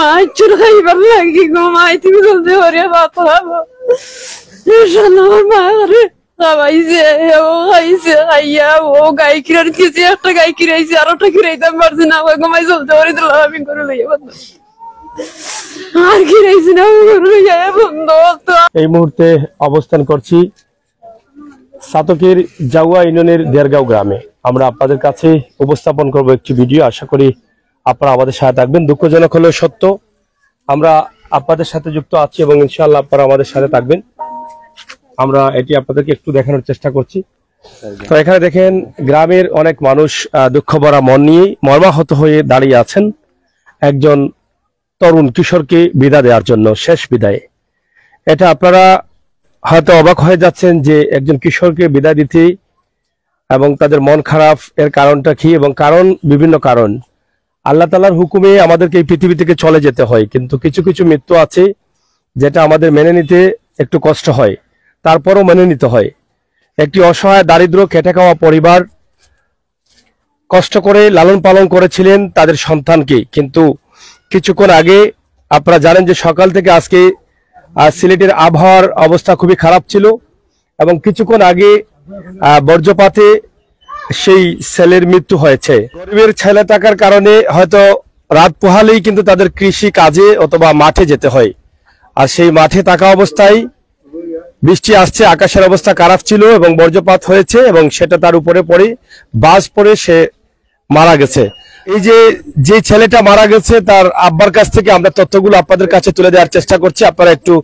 মাছুর খাইবার লাগি গো মাই তুমি জলদি করে ভাত খাবো আমার মা রে খাইছে ও খাইছে খাইয়া ও গাই কিরার দিয়েছে একটা গাই কিরাইছে আর ওটা কিরাইতাম পারছি না গো মাই জলদি করে দিল আমি করে লইয়া বন্ধ আর কিরাইছি না আমি করে লইয়া বন্ধ। এই মুহূর্তে অবস্থান করছি সাতকের জাউয়া ইউনিয়নের দেড়গাঁও গ্রামে। আমরা আপনাদের কাছে উপস্থাপন করব একটি ভিডিও, আশা করি আপনারা আমাদের সাথে থাকবেন। দুঃখজনক হলেও সত্য, আমরা আপনাদের সাথে যুক্ত আছি এবং ইনশাআল্লাহ আপনারা আমাদের সাথে থাকবেন। আমরা এটি আপনাদেরকে একটু দেখানোর চেষ্টা করছি। তো এখানে দেখেন গ্রামের অনেক মানুষ দুঃখ ভরা মন নিয়ে মর্মাহত হয়ে দাঁড়িয়ে আছেন একজন তরুণ কিশোরকে বিদায় দেওয়ার জন্য, শেষ বিদায়। এটা আপনারা হয়তো অবাক হয়ে যাচ্ছেন যে একজন কিশোরকে বিদায় দিতে এবং তাদের মন খারাপ, এর কারণটা কি? এবং কারণ বিভিন্ন কারণ। আল্লাহ তাআলার হুকুমে আমাদেরকে এই পৃথিবী থেকে চলে যেতে হয়, কিন্তু কিছু কিছু মৃত্যু আছে যেটা আমাদের মেনে নিতে একটু কষ্ট হয়, তারপরও মেনে নিতে হয়। একটি অসহায় দারিদ্র খেটে খাওয়া পরিবার কষ্ট করে লালন পালন করেছিলেন তাদের সন্তানকে, কিন্তু কিছুক্ষণ আগে আপনারা জানেন যে সকাল থেকে আজকে সিলেটের আবহাওয়ার অবস্থা খুবই খারাপ ছিল এবং কিছুক্ষণ আগে বজ্রপাতে সেই ছেলের মৃত্যু হয়েছে। গরিবের ছেলে থাকার কারণে হয়তো রাত পোহালেই কিন্তু তাদের কৃষি কাজে অথবা মাঠে যেতে হয়, আর সেই মাঠে থাকা অবস্থায় বৃষ্টি আসছে, আকাশের অবস্থা খারাপ ছিল এবং বজ্রপাত হয়েছে এবং সেটা তার উপরে পড়ে বাজ পড়ে সে মারা গেছে। এই যে ছেলেটা মারা গেছে তার আব্বার কাছ থেকে আমরা তথ্যগুলো আপনাদের কাছে তুলে দেওয়ার চেষ্টা করছি, আপনারা একটু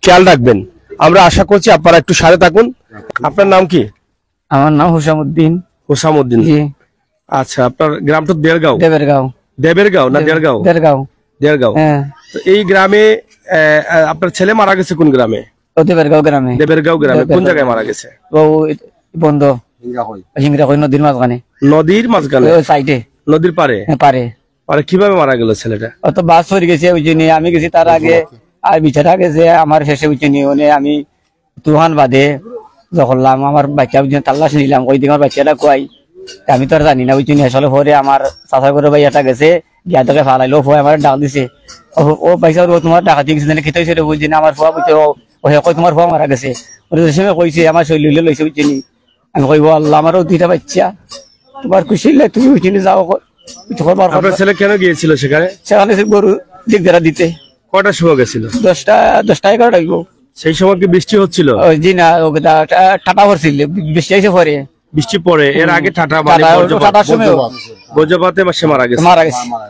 খেয়াল রাখবেন। আমরা আশা করছি আপনারা একটু সাথে থাকুন। আপনার নাম কি? আমার নাম হুসামউদ্দিন। হুসামউদ্দিন, আচ্ছা। আপনার গ্রামটা দেড়গাঁও? দেবেরগাঁও না দেড়গাঁও? দেড়গাঁও। তো এই গ্রামে আপনার ছেলে মারা গেছে কোন গ্রামে? দেবেরগাঁও গ্রামে। দেবেরগাঁও গ্রামে কোন জায়গায় মারা গেছে? বন্ধ হিংরাকই নদীর মাঝখানে। নদীর মাঝখানে সাইডে? নদীর পারে। পারে। পারে কিভাবে মারা গেল ছেলেটা? অত বাস হয়ে গেছে ওই জন্য আমি গেছি তার আগে, আর বিচারা গেছে আমার শেষে ওই জন্য আমি তুহান বাদে যখনলাম আমার বাচ্চা তাল্লাশ নিলাম, ওই দিকে আমার বাচ্চাটা কয় আমি তো আর জানি না। ওই জন্য আসলে পরে আমার চাষা করে ভাইয়াটা গেছে গিয়া তোকে ফালাইলো, ফো আমার ডাক দিছে। ও পয়সা তোমার টাকা দিয়ে গেছে খেতে হয়েছে বুঝছি না, আমার ফোয়া বুঝছে ও কই তোমার ফোয়া মারা গেছে। ওই কইছে আমার শৈলী লইছে বুঝছি। আমি কইব আল্লাহ আমারও দুইটা বাচ্চা, তোমার খুশি তুমি ওই জন্য যাও। আপনার ছেলে কেন গিয়েছিল সেখানে? সেখানে গরু দিক দেরা দিতে। কটার সময় গেছিল? 10টা 11টা হইব। সেই সময় কি বৃষ্টি হচ্ছিল? জি না, টাটা পড়ছিল, বৃষ্টি এসে পরে বৃষ্টি পরে। এর আগে টাটা বজ্রপাতে সে মারা গেছে।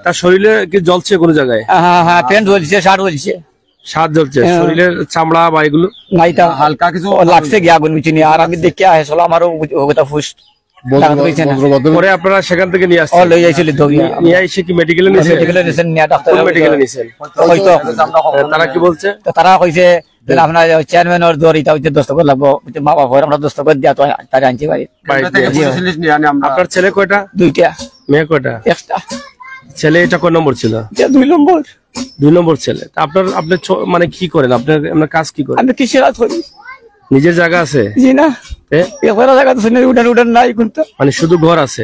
তার শরীরে কি জ্বলছে কোন জায়গায়? হ্যাঁ প্যান্ট জ্বলছে, শার্ট জ্বলছে। শার্ট জ্বলছে, শরীরের চামড়া বা এগুলো নাইটা হালকা কিছু লাগছে গিয়া আগুন মিচিনি। আর আমি দেখে আসলে আমারও ওটা ফুস পরে আপনারা সেখান থেকে নিয়ে আসছেন? লই যাইছিল নিয়ে এসে কি মেডিকেলে নিয়েছেন? মেডিকেলে নিয়েছেন, নিয়ে ডাক্তার মেডিকেলে নিয়েছেন? হয়তো তারা কি বলছে? তারা কইছে আপনার চেয়ারম্যানের দর এটা হচ্ছে দস্তখত লাগবো, মা বাবা আমরা দস্তখত দিয়া তো তারা আনতে পারি। আপনার ছেলে কয়টা? 2টা। মেয়ে কয়টা? 1টা। ছেলে এটা কয় নম্বর ছিল? 2 নম্বর। 2 নম্বর ছেলে। আপনার মানে কি করেন? আপনার কাজ কি করেন? আমি কৃষি কাজ করি। নিজের জায়গা আছে? জি না, জায়গা তো উঠান নাই, কিন্তু মানে শুধু ঘর আছে?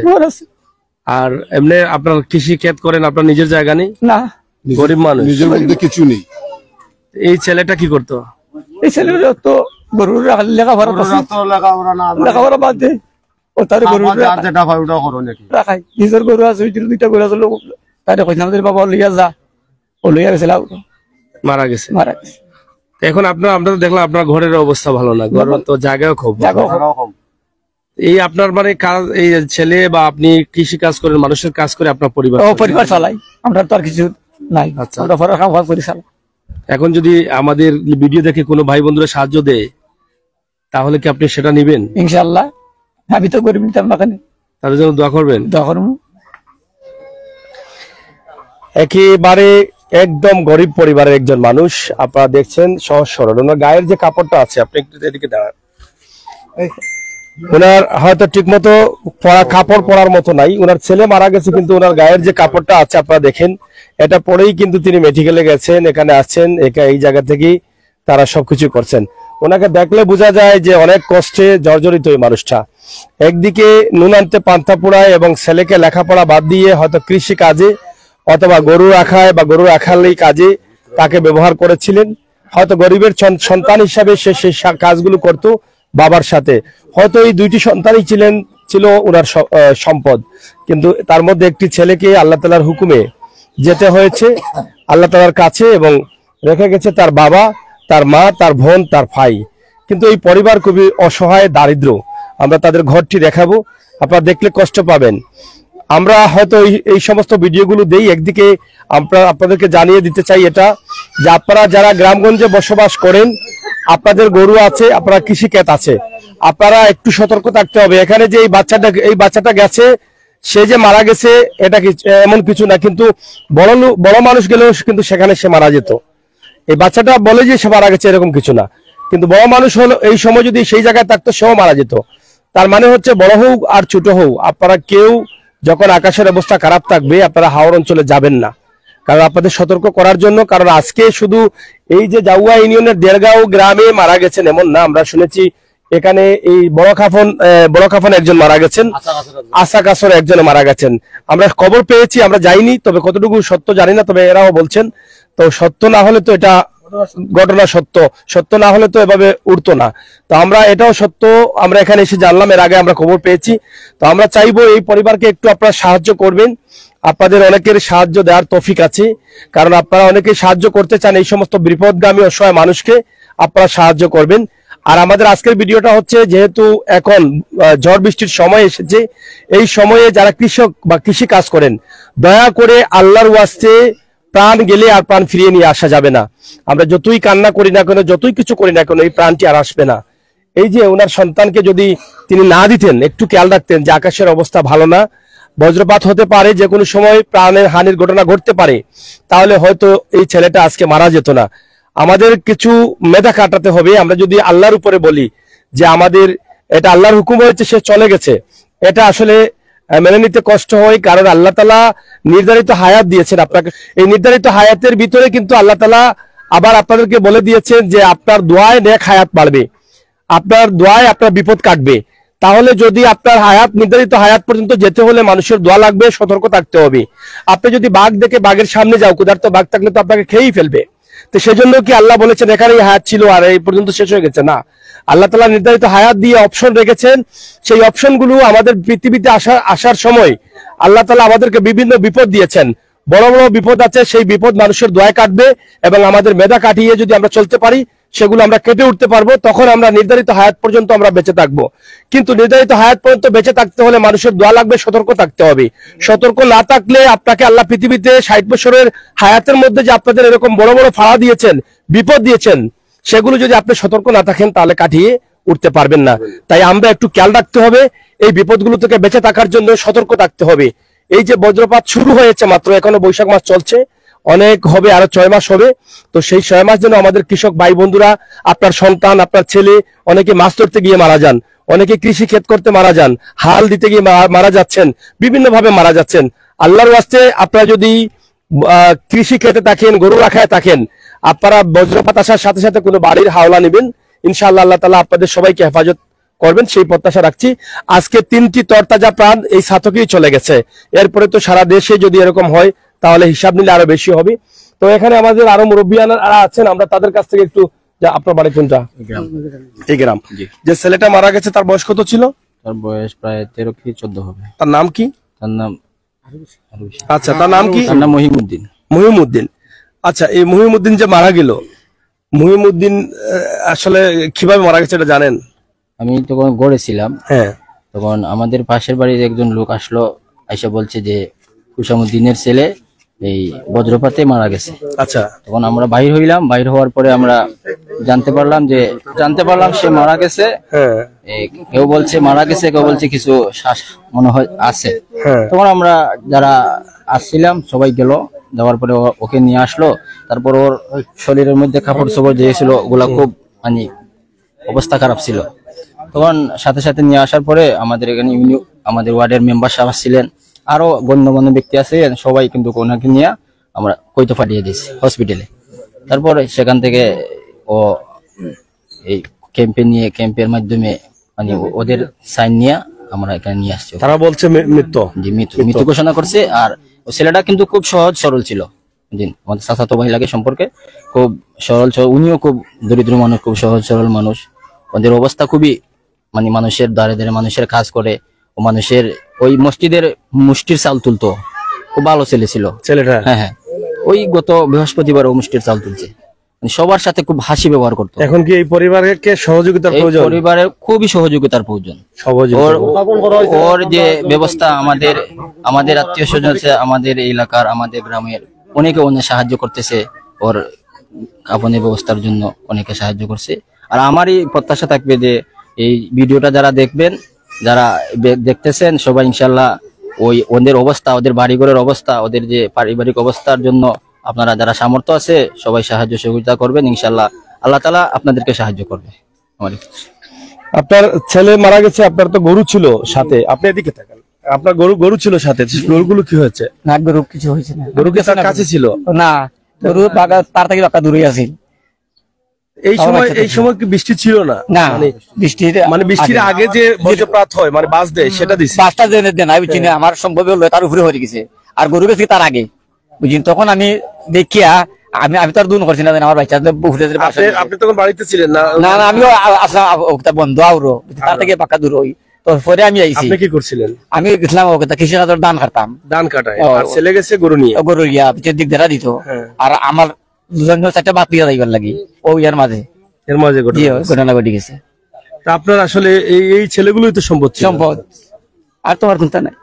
আর এমনি আপনার কৃষি ক্ষেত করেন? আপনার নিজের জায়গা নেই? না, গরিব মানুষ, নিজের মধ্যে কিছু নেই। এই ছেলেটা কি করতো? এই ছেলেটা তো গরুর লেখাপড়া বাদ দে, ও তার গরু রাখাই। নিজের গরু আছে, 2টা গরু আছে। তারে কইলাম বাবা লইয়া যা, ও লইয়া গেছিল, মারা গেছে। মারা গেছে। এখন আমরা তো দেখলাম আপনার ঘরের অবস্থা ভালো না, ঘর তো জায়গাও খুব কম। এই আপনার মানে কাজ, এই ছেলে বা আপনি কৃষি কাজ করেন, মানুষের কাজ করে আপনার পরিবার চালাই। আমরা তো আর কিছু নাই। আচ্ছা, এখন যদি আমাদের ভিডিও দেখে কোনো ভাই বন্ধুরা সাহায্য দেয় তাহলে কি আপনি সেটা নিবেন? ইনশাআল্লাহ। আমি তো গরিব নিতাম না, তাদের জন্য দোয়া করবেন। দোয়া করব। একেবারে একদম গরিব পরিবারের একজন মানুষ, আপনারা দেখছেন সহজ সরল। ওনার গায়ের যে কাপড়টা আছে, আপনি একটু এদিকে দাঁড়ান। ওনার হয়তো ঠিক মতো কাপড় পরার মতো নাই। ওনার ছেলে মারা গেছে, কিন্তু ওনার গায়ের যে কাপড়টা আছে আপনারা দেখেন, এটা পরেই কিন্তু তিনি মেডিকেলে গেছেন, এখানে আসছেন, এই জায়গা থেকেই তারা সবকিছু করছেন। ওনাকে দেখলে বোঝা যায় যে অনেক কষ্টে জর্জরিত এই মানুষটা। একদিকে নুন আনতে পান্তা পোড়ায় এবং ছেলেকে লেখাপড়া বাদ দিয়ে হয়তো কৃষি কাজে অথবা গরু রাখায় বা গরু রাখালি কাজে তাকে ব্যবহার করেছিলেন। হয়তো গরিবের সন্তান হিসাবে সে সেই কাজগুলো করতো বাবার সাথে। হয়তো এই দুইটি সন্তানই ছিল ওনার সম্পদ, কিন্তু তার মধ্যে একটি ছেলেকে আল্লাহ তাআলার হুকুমে যেতে হয়েছে আল্লাহ তাআলার কাছে, এবং রেখে গেছে তার বাবা, তার মা, তার বোন, তার ভাই। কিন্তু এই পরিবার খুবই অসহায়, দারিদ্র। আমরা তাদের ঘরটি দেখাবো, আপনারা দেখলে কষ্ট পাবেন। আমরা হয়তো এই সমস্ত ভিডিওগুলো দেই, একদিকে আমরা আপনাদেরকে জানিয়ে দিতে চাই এটা যে আপনারা যারা গ্রামগঞ্জে বসবাস করেন, আপনাদের গরু আছে, আপনারা কৃষিক্ষেত আছে, আপনারা একটু সতর্ক থাকতে হবে। এখানে যে এই বাচ্চাটা গেছে, সে যে মারা গেছে এটা এমন কিছু না, কিন্তু বড় মানুষ গেলেও কিন্তু সেখানে সে মারা যেত। এই বাচ্চাটা বলে যে সে মারা গেছে এরকম কিছু না, কিন্তু বড় মানুষ হলো এই সময় যদি সেই জায়গায় থাকতো সেও মারা যেত। তার মানে হচ্ছে বড় হোক আর ছোট হোক, আপনারা কেউ যখন আকাশের অবস্থা খারাপ থাকবে আপনারা হাওর অঞ্চলে যাবেন না, কারণ আপনাদের সতর্ক করার জন্য। কারণ আজকে শুধু এই যে জাউয়া ইউনিয়নের দেড়গাঁও গ্রামে মারা গেছেন এমন না, আমরা শুনেছি এখানে এই বড় খাফন একজন মারা গেছেন, আশা কাসর একজন মারা গেছেন। আমরা খবর পেয়েছি, আমরা যাইনি, তবে কতটুকু সত্য জানি না, তবে এরাও বলছেন। তো সত্য না হলে তো এটা ঘটনা সত্য না হলে তো এভাবে উঠতো না। তো আমরা এটাও সত্য, আমরা এখানে এসে জানলাম, এর আগে আমরা খবর পেয়েছি। তো আমরা চাইবো এই পরিবারকে একটু আপনারা সাহায্য করবেন। আপনাদের অনেকের সাহায্য দেওয়ার তৌফিক আছে, কারণ আপনারা অনেকে সাহায্য করতে চান এই সমস্ত বিপদগামী অসহায় মানুষকে, আপনারা সাহায্য করবেন। আর আমাদের আজকের ভিডিওটা হচ্ছে, যেহেতু এখন ঝড় বৃষ্টির সময় এসেছে, এই সময়ে যারা কৃষক বা কৃষি কাজ করেন, দয়া করে আল্লাহর ওয়াস্তে প্রাণ গেলে আর প্রাণ ফিরিয়ে নিয়ে আসা যাবে না। আমরা যতই কান্না করি না কেন, যতই কিছু করি না কেন, এই প্রাণটি আর আসবে না। এই যে ওনার সন্তানকে যদি তিনি না দিতেন, একটু খেয়াল রাখতেন যে আকাশের অবস্থা ভালো না, বজ্রপাত হতে পারে, যে কোনো সময় প্রাণের হানির ঘটনা ঘটতে পারে, তাহলে হয়তো এই ছেলেটা আজকে মারা যেত না। আমাদের কিছু মেধা কাটাতে হবে। আমরা যদি আল্লাহর উপরে বলি যে আমাদের এটা আল্লাহর হুকুম হয়েছে, সে চলে গেছে, এটা আসলে মেনে নিতে কষ্ট হয়। কারণ আল্লাহ তাআলা নির্ধারিত হায়াত দিয়েছেন আপনাকে, এই নির্ধারিত হায়াতের ভিতরে কিন্তু আল্লাহ তাআলা আবার আপনাদেরকে বলে দিয়েছেন যে আপনার দোয়ায় নেক হায়াত বাড়বে, আপনার দোয়ায় আপনার বিপদ কাটবে। তাহলে যদি আপনার হায়াত নির্ধারিত হায়াত পর্যন্ত যেতে হলে মানুষের দোয়া লাগবে, সতর্ক থাকতে হবে। আপনি যদি বাঘ দেখে বাঘের সামনে যাও, ক্ষুধার্ত বাঘ থাকলে তো আপনাকে খেয়েই ফেলবে। তো সেজন্য কি আল্লাহ বলেছেন এখানেই হায়াত ছিল আর এই পর্যন্ত শেষ হয়ে গেছে? না, আল্লাহ তাআলা নির্ধারিত হায়াত দিয়ে অপশন রেখেছেন। সেই অপশনগুলো আমাদের পৃথিবীতে আসার সময় আল্লাহ তাআলা আমাদেরকে বিভিন্ন বিপদ দিয়েছেন। বড় বড় বিপদ আছে, সেই বিপদ মানুষের দোয়ায় কাটবে, এবং আমাদের মেধা কাটিয়ে যদি আমরা চলতে পারি, সেগুলো আমরা কেটে উঠতে পারবো। তখন আমরা নির্ধারিত হায়াত পর্যন্ত আমরা বেঁচে থাকবো। কিন্তু নির্ধারিত হায়াত পর্যন্ত বেঁচে থাকতে হলে মানুষের দোয়া লাগবে, সতর্ক থাকতে হবে। সতর্ক না থাকলে আপনাকে আল্লাহ পৃথিবীতে 60 বছরের হায়াতের মধ্যে যে আপনাদের এরকম বড় বড় ফাড়া দিয়েছেন, বিপদ দিয়েছেন, সেগুলো যদি আপনি সতর্ক না থাকেন তাহলে কাটিয়ে উঠতে পারবেন না। তাই আমরা একটু খেয়াল রাখতে হবে, এই বিপদগুলো থেকে বেঁচে থাকার জন্য সতর্ক থাকতে হবে। এই যে বজ্রপাত শুরু হয়েছে মাত্র, এখনো বৈশাখ মাস চলছে, অনেক হবে, আরো 6 মাস হবে। তো সেই 6 মাস যেন আমাদের কৃষক ভাই বন্ধুরা, আপনার সন্তান, আপনার ছেলে, অনেকে মাছ ধরতে গিয়ে মারা যান, অনেকে কৃষি ক্ষেত করতে মারা যান, হাল দিতে গিয়ে মারা যাচ্ছেন, বিভিন্ন ভাবে মারা যাচ্ছেন। আল্লাহর ওয়াস্তে আপনারা যদি কৃষি ক্ষেতে থাকেন, গরু রাখায় থাকেন, আপনারা বজ্রপাত আসার সাথে সাথে কোনো বাড়ির হাওলা নেবেন, ইনশাআল্লাহ আল্লাহ তাআলা আপনাদের সবাইকে হেফাজত করবেন, সেই প্রত্যাশা রাখছি। আজকে 3টি তরতাজা প্রাণ এই সাতকেই চলে গেছে। এরপরে তো সারা দেশে যদি এরকম হয় তাহলে হিসাব নিলে আরো বেশি হবে। তো এখানে আমাদের আরো মুরব্বিয়ানা আছেন, আমরা তাদের কাছ থেকে একটু, আপনার বাড়ি কোনটা? এই গ্রাম। যে ছেলেটা মারা গেছে তার বয়স কত ছিল? তার বয়স প্রায় 13 কি 14 হবে। তার নাম কি? তার নাম আচ্ছা, তার নাম কি? তার নাম মহিমউদ্দিন। মহিমউদ্দিন। আচ্ছা, এই মহিমউদ্দিন যে মারা গেল, মহিমউদ্দিন আসলে কিভাবে মারা গেছে এটা জানেন? আমি তখন গড়েছিলাম, হ্যাঁ, তখন আমাদের পাশের বাড়ির একজন লোক আসলো, আইসা বলছে যে হুসামউদ্দিনের ছেলে এই বজ্রপাতে মারা গেছে। আচ্ছা, তখন আমরা বাইর হইলাম, বাইর হওয়ার পরে আমরা জানতে পারলাম সে মারা গেছে। হ্যাঁ, কেউ বলছে মারা গেছে, কেউ বলছে কিছু শ্বাস মনে হয় আছে। হ্যাঁ, তখন আমরা যারা আসছিলাম সবাই গেল, যাওয়ার পরে ওকে নিয়ে আসলো। তারপর ওর শরীরের মধ্যে কাপড় চোপড় দিয়েছিল, ওগুলা খুব মানে অবস্থা খারাপ ছিল। তখন সাথে সাথে নিয়ে আসার পরে আমাদের এখানে আমাদের ওয়ার্ডের মেম্বার সাহেব ছিলেন, আরো গণ্যমান্য ব্যক্তি আছে, সবাই কিন্তু ওনাকে নিয়ে আমরা কইতে পাঠিয়ে দিয়েছি হসপিটালে। তারপরে সেখান থেকে ও এই ক্যাম্পের মাধ্যমে মানে ওদের সাইন নিয়ে আমরা এখানে নিয়ে আসছি। তারা বলছে মৃত্যু ঘোষণা করছে। আর ও ছেলেটা কিন্তু খুব সহজ সরল ছিল। দিন আমাদের চাচাতো ভাই লাগে সম্পর্কে, খুব সরল উনিও খুব দরিদ্র মানুষ, খুব সহজ সরল মানুষ। ওদের অবস্থা খুবই মানে মানুষের দ্বারে দ্বারে মানুষের কাজ করে, ও মানুষের ওই মসজিদের মুষ্টির চাল তুলতো। খুব ভালো ছেলে ছিল ছেলেটা। হ্যাঁ হ্যাঁ, ওই গত বৃহস্পতিবার ও মুষ্টির চাল তুলছে। মানে সবার সাথে খুব হাসি ব্যবহার করতো। এখন কি এই পরিবারকে সহযোগিতার এই প্রয়োজন? পরিবারের খুবই সহযোগিতার প্রয়োজন। ওর যে ব্যবস্থা, আমাদের আত্মীয় স্বজন আছে, আমাদের এই এলাকার, আমাদের গ্রামের অনেকে অনেক সাহায্য করতেছে। ওর কাপনের ব্যবস্থার জন্য অনেকে সাহায্য করছে। আর আমারই প্রত্যাশা থাকবে যে এই ভিডিওটা যারা দেখবেন, যারা দেখতেছেন, সবাই ইনশাল্লাহ ওই ওদের অবস্থা, ওদের বাড়িঘরের অবস্থা, ওদের যে পারিবারিক অবস্থার জন্য আপনারা যারা সামর্থ্য আছে সবাই সাহায্য সহযোগিতা করবেন। ইনশাল্লাহ আল্লাহ তাআলা আপনাদেরকে সাহায্য করবে। আপনার ছেলে মারা গেছে, আপনার তো গরু ছিল সাথে, আপনি এদিকে থাকেন, আপনার গরু ছিল সাথে, গরুগুলো কি হয়েছে? না, গরু কিছু হয়েছে না। গরু কি তার কাছে ছিল? না, গরু তার থেকে বাঁকা দূরে আছে। এই সময় কি বৃষ্টি ছিল না? না, মানে বৃষ্টির আগে যে বজ্রপাত হয়, মানে বাস দেয়, সেটা দিছে। বাসটা জেনে দেন আমি চিনি, আমার সম্ভব হলো তার উপরে হয়ে গেছে। আর গরু গেছে তার আগে, বুঝলেন? তখন আমি দেখিয়া আমি তো আর দুন করছি না, আমার বাচ্চা আপনি তখন বাড়িতে ছিলেন না? না, আমিও আসলাম বন্ধু আউরো, তার থেকে পাক্কা দূর হই। তো পরে আমি আইছি। আপনি কি করছিলেন? আমি গেছিলাম কৃষি কাজের ধান কাটতাম। ধান কাটায়, আর ছেলে গেছে গরু নিয়ে। গরু ইয়া পিছের দিক দেখা দিত। আর আমার দুজন চারটা বাদ দিয়ে যাইবার লাগি ও ইয়ার মাঝে, এর মাঝে ঘটনা ঘটে গেছে। তা আপনার আসলে এই ছেলেগুলোই তো সম্পদ ছিল। সম্পদ, আর তোমার চিন্তা নাই।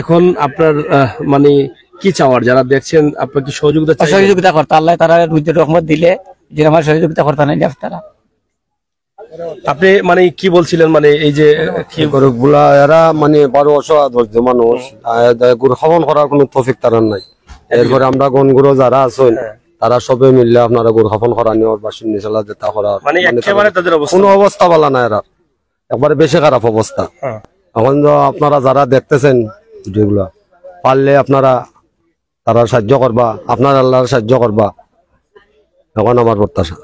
এখন আপনার মানে কি চাওয়ার, যারা দেখছেন আপনার কি সহযোগিতা চাইবেন? সহযোগিতা করতে আল্লাহ তারা রুজির রহমত দিলে, যে আমার সহযোগিতা করতে নাই তারা। আপনি মানে কি বলছিলেন, মানে এই যে গরুগুলা এরা মানে বড় অসহায় মানুষ, গরু খাওয়ান করার কোনো তৌফিক তারা নাই। এরপরে আমরা গনগুলো যারা আছেন তারা সবে মিললে আপনারা গরু খাওয়ান করা নেওয়ার বা নিচলা যেটা করার মানে একেবারে তাদের অবস্থা, কোনো অবস্থা ভালো না, এরা একবারে বেশি খারাপ অবস্থা। এখন তো আপনারা যারা দেখতেছেন ভিডিওগুলা, পারলে আপনারা তারা সাহায্য করবা, আপনার আল্লাহর সাহায্য করবা, এখন আমার প্রত্যাশা।